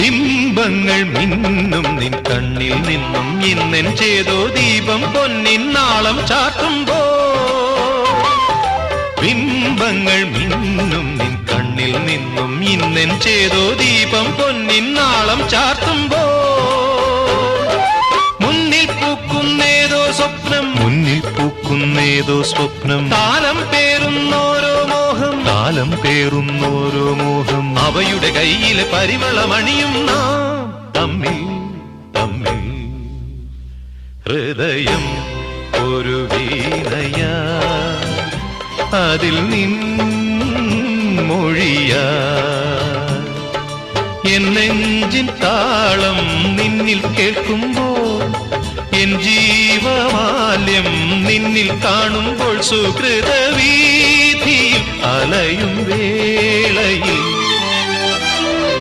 ബിംബങ്ങൾ മിന്നും നിൻ കണ്ണിൽ നിന്നും ഇന്നെൻ ചേതോ ദീപം പൊന്നിൻ നാളം ചാർത്തുമ്പോ ബിംബങ്ങൾ മിന്നും നിൻ കണ്ണിൽ നിന്നും ഇന്നെൻ ചേതോ ദീപം പൊന്നിൻ നാളം ചാർത്തുമ്പോ മുന്നിൽ പൂക്കുന്നേതോ സ്വപ്നം താലം പേറുന്നോരോ മോഹം അവയുടെ കയ്യിലെ പരിമളമണിയും നാം തമ്മിൽ ഹൃദയം ഒരു വീണയാ അതിൽ മൊഴിയാ എൻ നെഞ്ചിൻ താളം നിന്നിൽ കേൾക്കുമ്പോൾ എൻ ജീവമാല്യം നിന്നിൽ കാണുമ്പോൾ സുഹൃതവീഥിയിൽ അലയും വേളയിൽ